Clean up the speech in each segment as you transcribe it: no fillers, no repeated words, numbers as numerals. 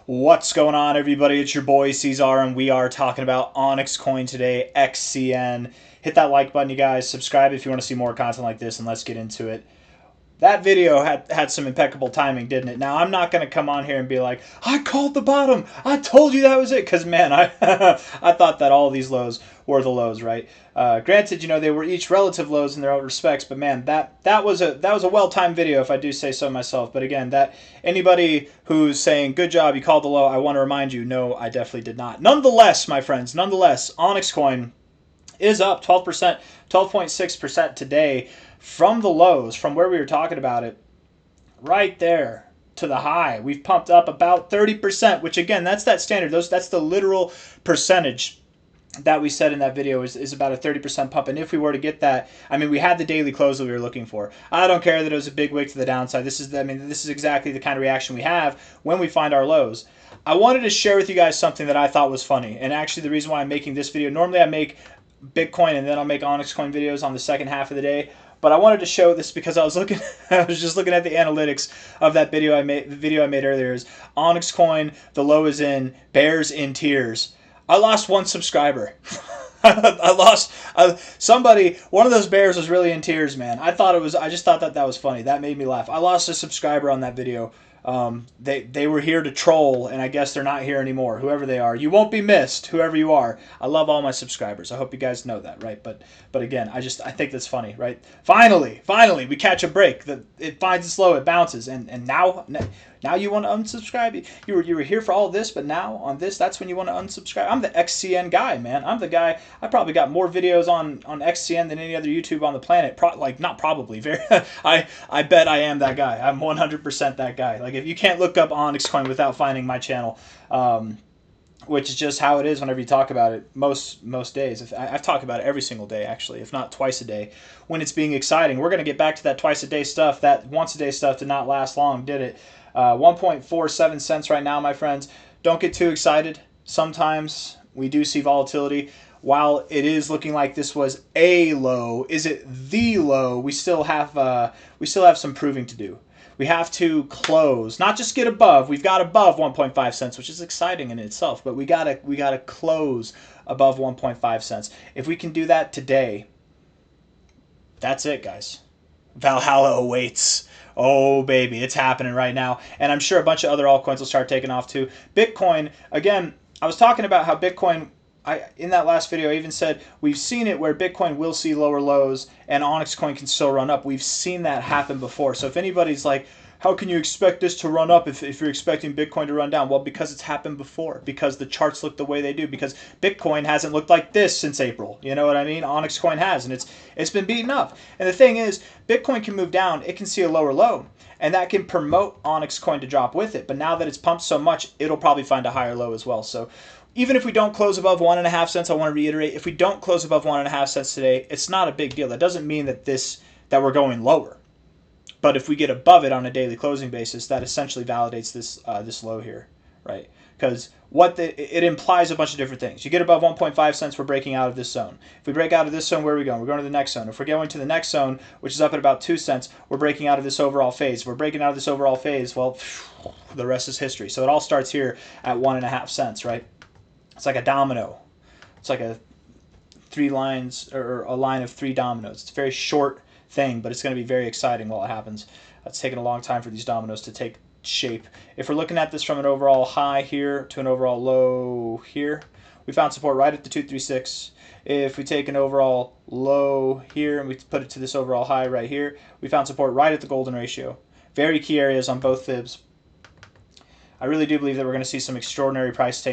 What's going on, everybody? It's your boy C-Zar, and we are talking about OnyxCoin today, XCN. Hit that like button, you guys. Subscribe if you want to see more content like this, and let's get into it. That video had some impeccable timing, didn't it? Now, I'm not going to come on here and be like, I called the bottom. I told you that was it. Because, man, I I thought that all these lows were the lows, right? Granted, they were each relative lows in their own respects. But, man, that was a well-timed video, if I do say so myself. But, again, that anybody who's saying, good job, you called the low, I want to remind you, no, I definitely did not. Nonetheless, my friends, OnyxCoin is up 12%, 12.6% today from the lows, from where we were talking about it, right there to the high. We've pumped up about 30%, which again, that's that standard. That's the literal percentage that we said in that video is about a 30% pump. And if we were to get that, we had the daily close that we were looking for. I don't care that it was a big wick to the downside. This is exactly the kind of reaction we have when we find our lows. I wanted to share with you guys something that I thought was funny. And actually the reason why I'm making this video, normally I make Bitcoin and then I'll make OnyxCoin videos on the second half of the day. But I wanted to show this because I was just looking at the analytics of that video I made. The video I made earlier is OnyxCoin, the low is in, bears in tears. I lost one subscriber. I lost somebody. One of those bears was really in tears, man. I just thought that was funny. That made me laugh. I lost a subscriber on that video. They were here to troll, and I guess they're not here anymore. Whoever they are, you won't be missed. Whoever you are, I love all my subscribers. I hope you guys know that, right? But again, I think that's funny, right? Finally, we catch a break. It finds its low, it bounces, and now you want to unsubscribe. You were here for all this, but now on this, that's when you want to unsubscribe. I'm the XCN guy, man. I'm the guy. I probably got more videos on XCN than any other YouTube on the planet. Not probably. I bet I am that guy. I'm 100% that guy. Like, if you can't look up OnyxCoin without finding my channel, which is just how it is whenever you talk about it most days. I've talked about it every single day, actually, if not twice a day, when it's being exciting. We're going to get back to that twice a day stuff. That once a day stuff did not last long, did it? 1.47 cents right now, my friends. Don't get too excited. Sometimes we do see volatility. While it is looking like this was a low, is it the low? We still have some proving to do. We have to close, not just get above. We've got above 1.5 cents, which is exciting in itself, but we gotta close above 1.5 cents. If we can do that today, that's it, guys. Valhalla awaits. Oh, baby, it's happening right now. And I'm sure a bunch of other altcoins will start taking off too. Bitcoin, again, I was talking about how Bitcoin, in that last video, I even said we've seen it where Bitcoin will see lower lows and OnyxCoin can still run up. We've seen that happen before. So if anybody's like, how can you expect this to run up if you're expecting Bitcoin to run down? Well, because it's happened before. Because the charts look the way they do. Because Bitcoin hasn't looked like this since April. You know what I mean? OnyxCoin has, and it's been beaten up. And the thing is, Bitcoin can move down. It can see a lower low. And that can promote OnyxCoin to drop with it. But now that it's pumped so much, it'll probably find a higher low as well. So even if we don't close above 1.5 cents, I want to reiterate, if we don't close above 1.5 cents today, it's not a big deal. That doesn't mean that we're going lower. But if we get above it on a daily closing basis, that essentially validates this low here, right? Because it implies a bunch of different things. You get above 1.5 cents, we're breaking out of this zone. If we break out of this zone, where are we going? We're going to the next zone. If we're going to the next zone, which is up at about 2 cents, we're breaking out of this overall phase. If we're breaking out of this overall phase, well, the rest is history. So it all starts here at 1.5 cents, right? It's like a domino. It's like a line of 3 dominoes. It's a very short thing, but it's going to be very exciting while it happens. It's taken a long time for these dominoes to take shape. If we're looking at this from an overall high here to an overall low here, we found support right at the 236. If we take an overall low here and we put it to this overall high right here, we found support right at the golden ratio. Very key areas on both fibs. I really do believe that we're going to see some extraordinary price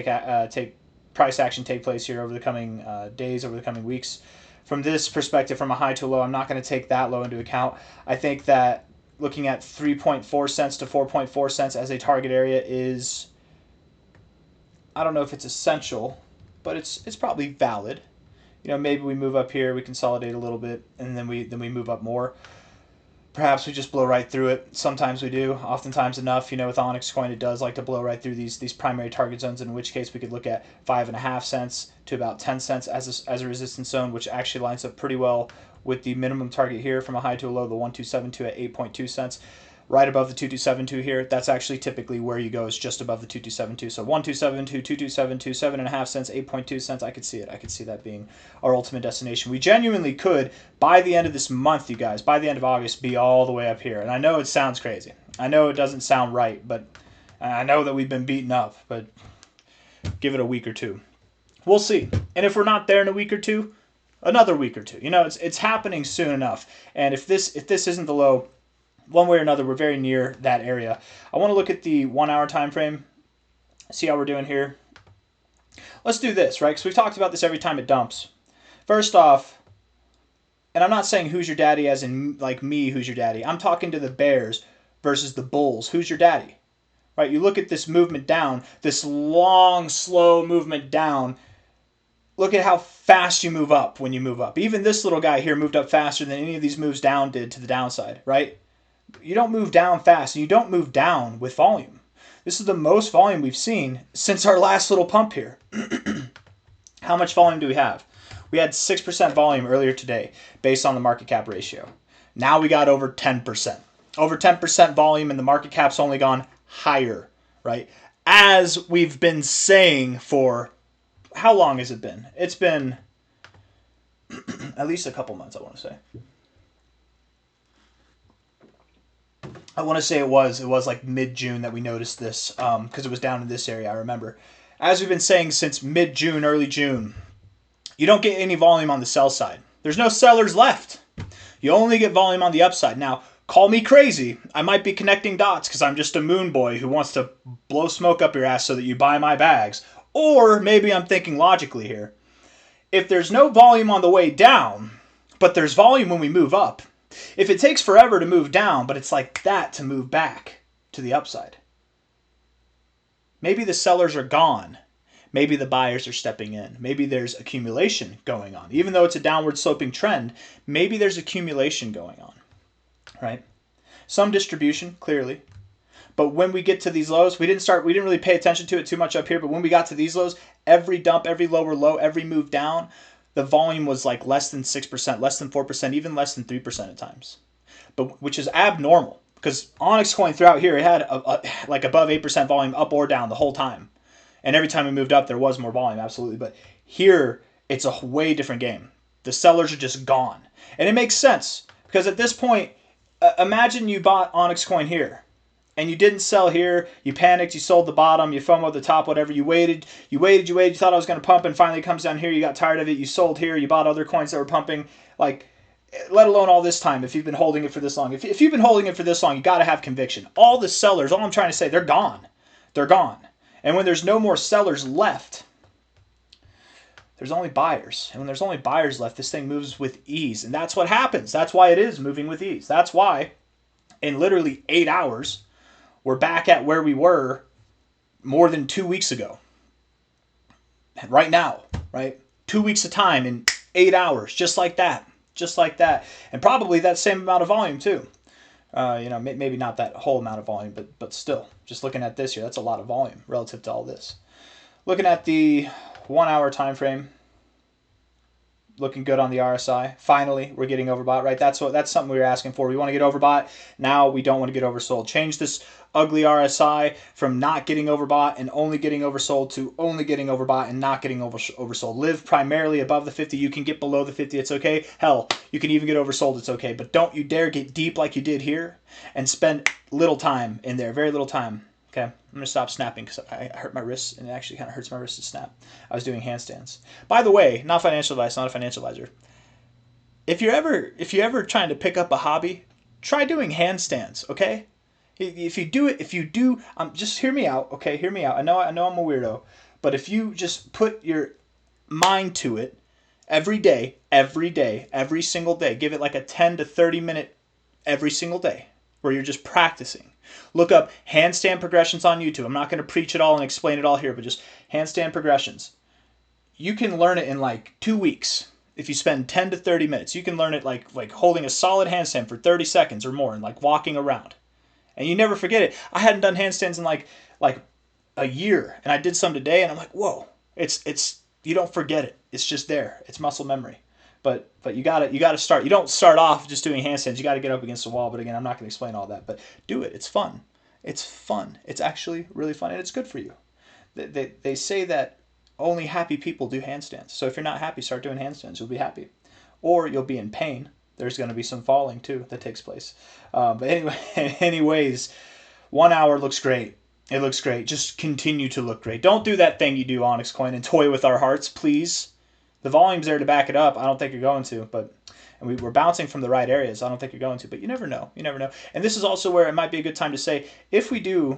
action take place here over the coming days, over the coming weeks. From this perspective, from a high to a low, I'm not going to take that low into account. I think that looking at 3.4 cents to 4.4 cents as a target area is, I don't know if it's essential, but it's probably valid. Maybe we move up here, we consolidate a little bit, and then we move up more. Perhaps we just blow right through it. Sometimes we do. Oftentimes enough, with OnyxCoin, it does like to blow right through these primary target zones, in which case we could look at 5.5 cents to about 10 cents as a resistance zone, which actually lines up pretty well with the minimum target here from a high to a low, the 1272 at 8.2 cents. right above the 2272 here. That's actually typically where you go, is just above the 2272. So 1272, 2272, 7.5 cents, 8.2 cents. I could see it. I could see that being our ultimate destination. We genuinely could, by the end of this month, you guys, by the end of August, be all the way up here. And I know it sounds crazy. I know it doesn't sound right, but I know that we've been beaten up, but give it a week or two. We'll see. And if we're not there in a week or two, another week or two. You know, it's happening soon enough. And if this isn't the low, one way or another, we're very near that area. I want to look at the 1 hour time frame, see how we're doing here. Let's do this, right? Because we've talked about this every time it dumps. First off, and I'm not saying who's your daddy as in like me, who's your daddy. I'm talking to the bears versus the bulls. Who's your daddy? Right? You look at this movement down, this long, slow movement down. Look at how fast you move up when you move up. Even this little guy here moved up faster than any of these moves down did to the downside, right? You don't move down fast, and you don't move down with volume. This is the most volume we've seen since our last little pump here. How much volume do we have? We had 6% volume earlier today based on the market cap ratio. Now we got over 10%. Over 10% volume, and the market cap's only gone higher, right? As we've been saying for, how long has it been? It's been at least a couple months, I want to say. I want to say it was like mid-June that we noticed this, because it was down in this area, I remember. As we've been saying since mid-June, early June, you don't get any volume on the sell side. There's no sellers left. You only get volume on the upside. Now, call me crazy. I might be connecting dots because I'm just a moon boy who wants to blow smoke up your ass so that you buy my bags. Or maybe I'm thinking logically here. If there's no volume on the way down, but there's volume when we move up, if it takes forever to move down, but it's like that to move back to the upside, maybe the sellers are gone. Maybe the buyers are stepping in. Maybe there's accumulation going on. Even though it's a downward sloping trend, maybe there's accumulation going on, right? Some distribution, clearly. But when we get to these lows, we didn't really pay attention to it too much up here, but when we got to these lows, every dump, every lower low, every move down, the volume was like less than 6%, less than 4%, even less than 3% at times. But which is abnormal, because OnyxCoin throughout here, it had like above 8% volume up or down the whole time. And every time we moved up, there was more volume, absolutely. But here, it's a way different game. The sellers are just gone. And it makes sense, because at this point, imagine you bought OnyxCoin here, and you didn't sell here, you panicked, you sold the bottom, you FOMO'd the top, whatever, you waited, you thought I was going to pump, and finally it comes down here, you got tired of it, you sold here, you bought other coins that were pumping, like, let alone all this time, if you've been holding it for this long. If you've been holding it for this long, you got to have conviction. All the sellers, all I'm trying to say, they're gone. They're gone. And when there's no more sellers left, there's only buyers. And when there's only buyers left, this thing moves with ease. And that's what happens. That's why it is moving with ease. That's why in literally 8 hours, we're back at where we were more than 2 weeks ago. Right now, right? 2 weeks of time in 8 hours, just like that. Just like that. And probably that same amount of volume too. Maybe not that whole amount of volume, but still, just looking at this here, that's a lot of volume relative to all this. Looking at the 1 hour time frame, looking good on the RSI. Finally, we're getting overbought, right? That's something we were asking for. We want to get overbought. Now we don't want to get oversold. Change this ugly RSI from not getting overbought and only getting oversold to only getting overbought and not getting oversold. Live primarily above the 50. You can get below the 50. It's okay. Hell, you can even get oversold. It's okay. But don't you dare get deep like you did here and spend little time in there. Very little time. Okay, I'm going to stop snapping because I hurt my wrist, and it actually kind of hurts my wrist to snap. I was doing handstands. By the way, not financial advice, not a financial advisor. If you're ever trying to pick up a hobby, try doing handstands, okay? If you do, just hear me out, okay? Hear me out. I know I'm a weirdo, but if you just put your mind to it every day, every single day, give it like a 10 to 30 minute every single day where you're just practicing. Look up handstand progressions on YouTube. I'm not going to preach it all and explain it all here, but just handstand progressions. You can learn it in like 2 weeks. If you spend 10 to 30 minutes, you can learn it like holding a solid handstand for 30 seconds or more and like walking around. And you never forget it. I hadn't done handstands in like a year, and I did some today, and I'm like, whoa, it's you don't forget it. It's just there. It's muscle memory. But you gotta start. You don't start off just doing handstands. You got to get up against the wall. But again, I'm not going to explain all that. But do it. It's fun. It's fun. It's actually really fun, and it's good for you. They say that only happy people do handstands. So if you're not happy, start doing handstands. You'll be happy, or you'll be in pain. There's going to be some falling too that takes place. But anyway, anyways, 1 hour looks great. It looks great. Just continue to look great. Don't do that thing you do, OnyxCoin, and toy with our hearts, please. The volume's there to back it up. I don't think you're going to, and we're bouncing from the right areas. I don't think you're going to, but you never know. You never know. And this is also where it might be a good time to say, if we do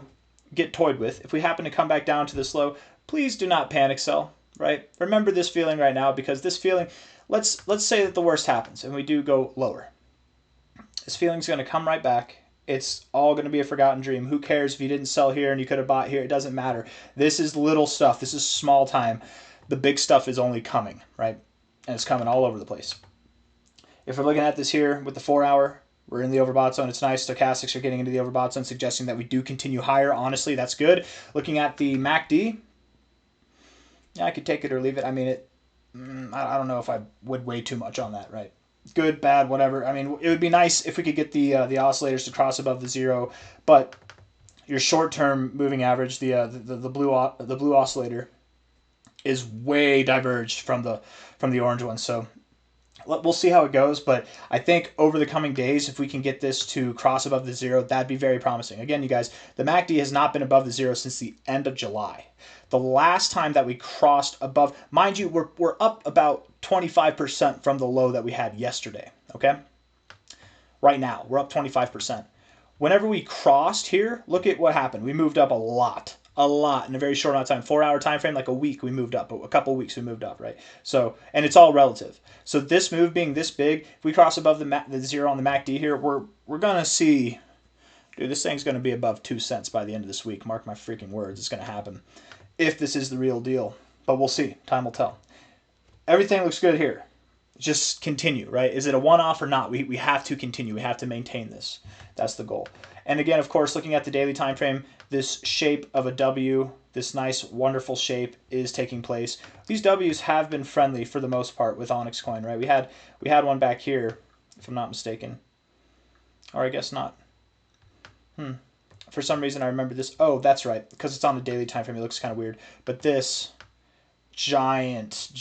get toyed with, if we happen to come back down to this low, please do not panic sell, right? Remember this feeling right now, because this feeling, let's say that the worst happens and we do go lower. This feeling's going to come right back. It's all going to be a forgotten dream. Who cares if you didn't sell here and you could have bought here? It doesn't matter. This is little stuff. This is small time. The big stuff is only coming, right? And it's coming all over the place. If we're looking at this here with the 4 hour, we're in the overbought zone. It's nice. Stochastics are getting into the overbought zone, suggesting that we do continue higher. Honestly, that's good. Looking at the MACD, yeah, I could take it or leave it. I mean, I don't know if I would weigh too much on that, right? Good, bad, whatever. I mean, it would be nice if we could get the oscillators to cross above the zero, but your short-term moving average, the blue oscillator, is way diverged from the orange one. So we'll see how it goes, but I think over the coming days, if we can get this to cross above the zero, that'd be very promising. Again, you guys, the MACD has not been above the zero since the end of July. The last time that we crossed above, mind you, we're up about 25% from the low that we had yesterday, okay? Right now, we're up 25%. Whenever we crossed here, look at what happened. We moved up a lot in a very short amount of time. 4 hour time frame, like a week, we moved up. A couple of weeks, we moved up, right? So, and it's all relative. So this move being this big, if we cross above the zero on the MACD here, we're gonna see, dude, this thing's gonna be above 2 cents by the end of this week. Mark my freaking words, it's gonna happen. If this is the real deal, but we'll see. Time will tell. Everything looks good here. Just continue, right? Is it a one-off or not? We have to continue. We have to maintain this. That's the goal. And again, of course, looking at the daily time frame, this shape of a W, this nice, wonderful shape is taking place. These Ws have been friendly for the most part with OnyxCoin, right? We had one back here, if I'm not mistaken. Or I guess not. For some reason, I remember this. Oh, that's right. Because it's on the daily time frame, it looks kind of weird. But this giant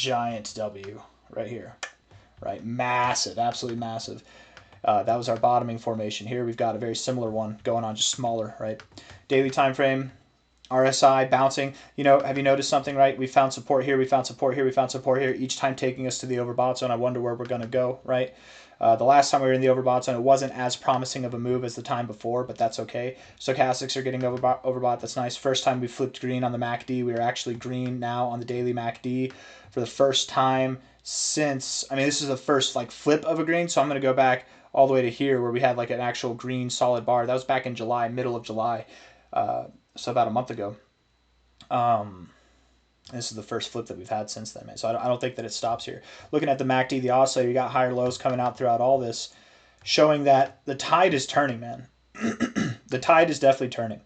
W right here, right? Massive, absolutely massive. That was our bottoming formation. Here we've got a very similar one going on, just smaller, right? Daily time frame, RSI bouncing. You know, have you noticed something, right? We found support here, we found support here, we found support here, each time taking us to the overbought zone. I wonder where we're going to go, right? The last time we were in the overbought zone, it wasn't as promising of a move as the time before, but that's okay. Stochastics are getting overbought. That's nice. First time we flipped green on the MACD. We are actually green now on the daily MACD for the first time since, I mean, this is the first like flip of a green, so I'm going to go back all the way to here where we had like an actual green solid bar. That was back in July, middle of July, so about a month ago. This is the first flip that we've had since then, man. So I don't think that it stops here. Looking at the MACD, the oscillator, you got higher lows coming out throughout all this, showing that the tide is turning, man. The tide is definitely turning,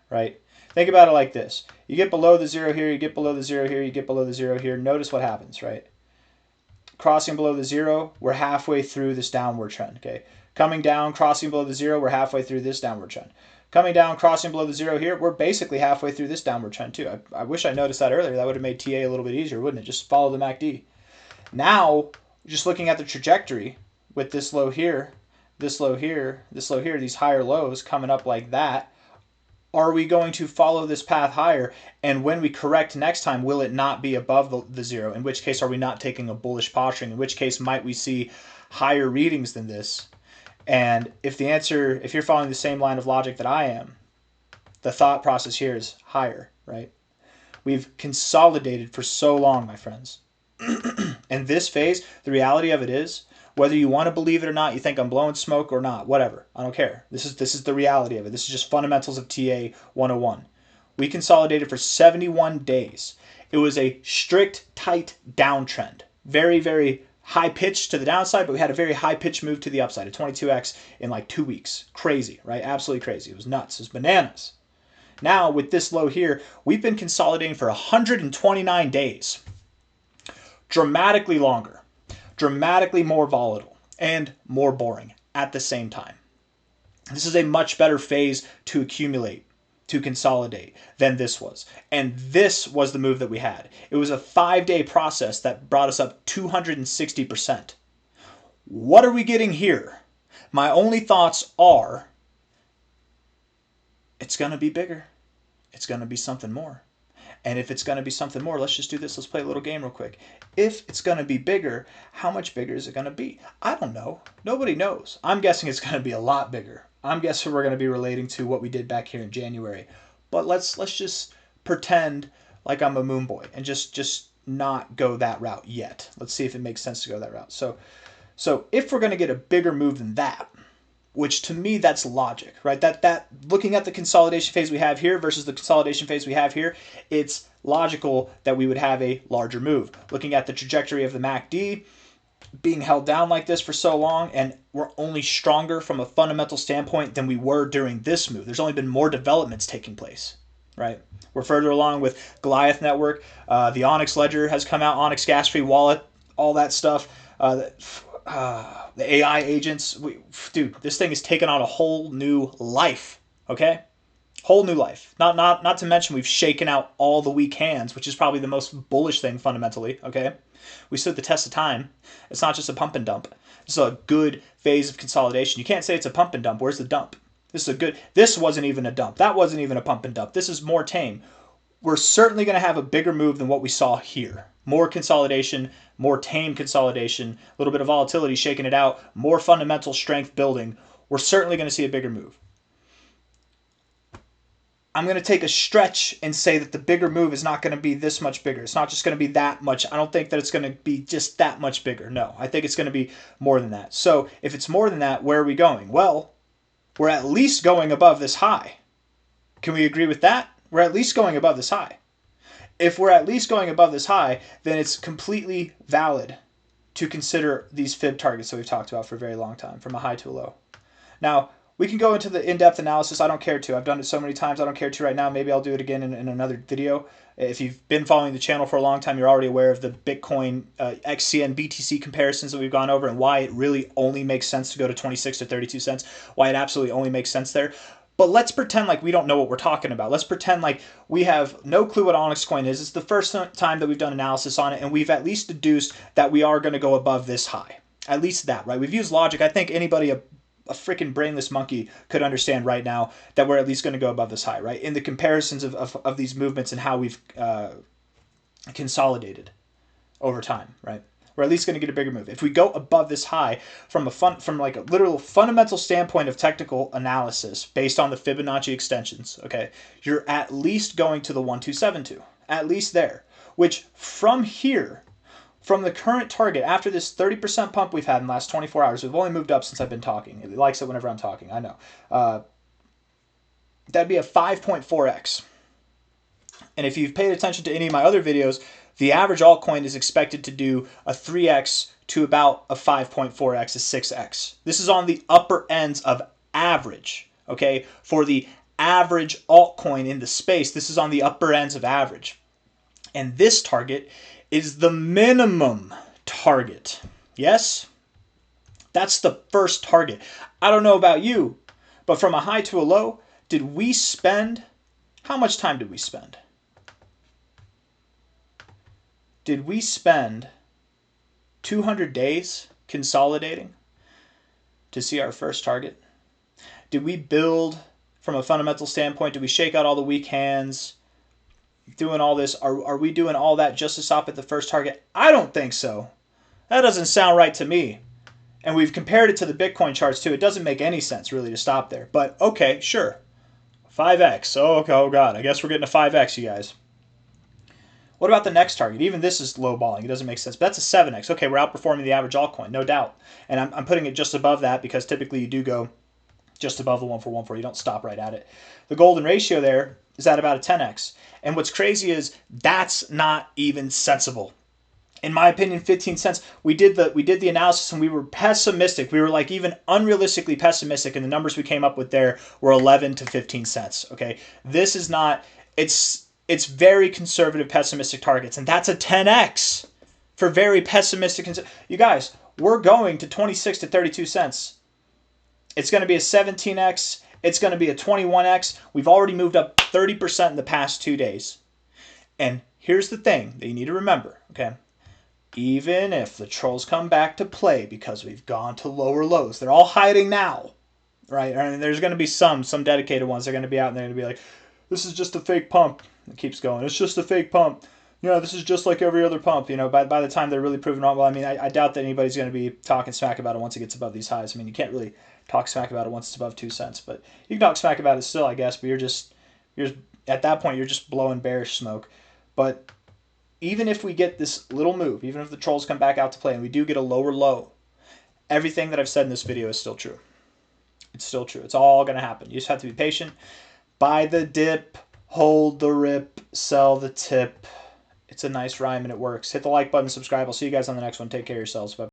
right? Think about it like this. You get below the zero here, you get below the zero here, you get below the zero here. Notice what happens, right? Crossing below the zero, we're halfway through this downward trend, okay? Coming down, crossing below the zero, we're halfway through this downward trend. Coming down, crossing below the zero here, we're basically halfway through this downward trend too. I wish I noticed that earlier. That would have made TA a little bit easier, wouldn't it? Just follow the MACD. Now, just looking at the trajectory with this low here, this low here, this low here, these higher lows coming up like that, are we going to follow this path higher? And when we correct next time, will it not be above the zero? In which case, are we not taking a bullish posturing? In which case, might we see higher readings than this? And if the answer, if you're following the same line of logic that I am, the thought process here is higher, right? We've consolidated for so long, my friends. And this phase, the reality of it is, whether you want to believe it or not, you think I'm blowing smoke or not, whatever. I don't care. This is the reality of it. This is just fundamentals of TA 101. We consolidated for 71 days. It was a strict, tight downtrend. Very, very high pitch to the downside, but we had a very high pitch move to the upside, a 22x in like 2 weeks. Crazy, right? Absolutely crazy. It was nuts. It was bananas. Now, with this low here, we've been consolidating for 129 days. Dramatically longer. dramatically more volatile and more boring at the same time. This is a much better phase to accumulate, to consolidate than this was. And this was the move that we had. It was a 5-day process that brought us up 260%. What are we getting here? My only thoughts are it's going to be bigger. It's going to be something more. And if it's going to be something more, let's just do this. Let's play a little game real quick. If it's going to be bigger, how much bigger is it going to be? I don't know. Nobody knows. I'm guessing it's going to be a lot bigger. I'm guessing we're going to be relating to what we did back here in January. But let's just pretend like I'm a moon boy and just not go that route yet. Let's see if it makes sense to go that route. So if we're going to get a bigger move than that, which to me, that's logic, right? That looking at the consolidation phase we have here versus the consolidation phase we have here, it's logical that we would have a larger move. Looking at the trajectory of the MACD being held down like this for so long, and we're only stronger from a fundamental standpoint than we were during this move. There's only been more developments taking place, right? We're further along with Goliath Network. The Onyx Ledger has come out, Onyx gas-free wallet, all that stuff. The AI agents, dude, this thing has taken on a whole new life, okay? Whole new life. Not to mention we've shaken out all the weak hands, which is probably the most bullish thing fundamentally, okay? We stood the test of time. It's not just a pump and dump. This is a good phase of consolidation. You can't say it's a pump and dump. Where's the dump? This wasn't even a dump. That wasn't even a pump and dump. This is more tame. We're certainly going to have a bigger move than what we saw here. More consolidation, more tame consolidation, a little bit of volatility shaking it out, more fundamental strength building. We're certainly going to see a bigger move. I'm going to take a stretch and say that the bigger move is not going to be this much bigger. It's not just going to be that much. I don't think that it's going to be just that much bigger. No, I think it's going to be more than that. So if it's more than that, where are we going? Well, we're at least going above this high. Can we agree with that? We're at least going above this high. If we're at least going above this high, then it's completely valid to consider these fib targets that we've talked about for a very long time, from a high to a low. Now, we can go into the in-depth analysis. I don't care to. I've done it so many times. I don't care to right now. Maybe I'll do it again in another video. If you've been following the channel for a long time, you're already aware of the Bitcoin XCN BTC comparisons that we've gone over and why it really only makes sense to go to 26 to 32 cents, why it absolutely only makes sense there. But let's pretend like we don't know what we're talking about. Let's pretend like we have no clue what OnyxCoin is. It's the first time that we've done analysis on it, and we've at least deduced that we are going to go above this high. At least that, right? We've used logic. I think anybody, a freaking brainless monkey, could understand right now that we're at least going to go above this high, right? In the comparisons of these movements and how we've consolidated over time, right? We're at least going to get a bigger move. If we go above this high from like a literal fundamental standpoint of technical analysis based on the Fibonacci extensions, okay, you're at least going to the 1272, at least there, which from here, from the current target, after this 30% pump we've had in the last 24 hours, we've only moved up since I've been talking. It likes it whenever I'm talking, I know. That'd be a 5.4x. And if you've paid attention to any of my other videos, the average altcoin is expected to do a 3x to about a 5.4x, a 6x. This is on the upper ends of average, okay? For the average altcoin in the space, this is on the upper ends of average. And this target is the minimum target. Yes? That's the first target. I don't know about you, but from a high to a low, did we spend, how much time did we spend? Did we spend 200 days consolidating to see our first target? Did we build from a fundamental standpoint? Did we shake out all the weak hands? Doing all this, are we doing all that just to stop at the first target? I don't think so. That doesn't sound right to me. And we've compared it to the Bitcoin charts too. It doesn't make any sense really to stop there. But okay, sure. 5x. Oh, okay, oh God. I guess we're getting a 5x, you guys. What about the next target? Even this is lowballing. It doesn't make sense. But that's a 7x. Okay, we're outperforming the average altcoin, no doubt. And I'm putting it just above that because typically you do go just above the 1 for 1 for. You don't stop right at it. The golden ratio there is at about a 10x. And what's crazy is that's not even sensible. In my opinion, 15 cents. We did the analysis and we were pessimistic. We were like even unrealistically pessimistic, and the numbers we came up with there were 11 to 15 cents. Okay, this is not. It's very conservative, pessimistic targets, and that's a 10x. for very pessimistic. You guys, we're going to 26 to 32 cents. It's going to be a 17x. It's going to be a 21x. We've already moved up 30% in the past 2 days. And here's the thing that you need to remember, okay? Even if the trolls come back to play because we've gone to lower lows, they're all hiding now, right? I mean, there's going to be some dedicated ones. They're going to be out and they're going to be like, this is just a fake pump. It keeps going. It's just a fake pump. You know, this is just like every other pump. You know, by the time they're really proven wrong, well, I mean, I doubt that anybody's going to be talking smack about it once it gets above these highs. I mean, you can't really talk smack about it once it's above 2 cents, but you can talk smack about it still, I guess. But you're at that point, you're just blowing bearish smoke. But even if we get this little move, even if the trolls come back out to play and we do get a lower low, everything that I've said in this video is still true. It's still true. It's all going to happen. You just have to be patient. Buy the dip, hold the rip, sell the tip. It's a nice rhyme and it works. Hit the like button, subscribe. I'll see you guys on the next one. Take care of yourselves. Bye.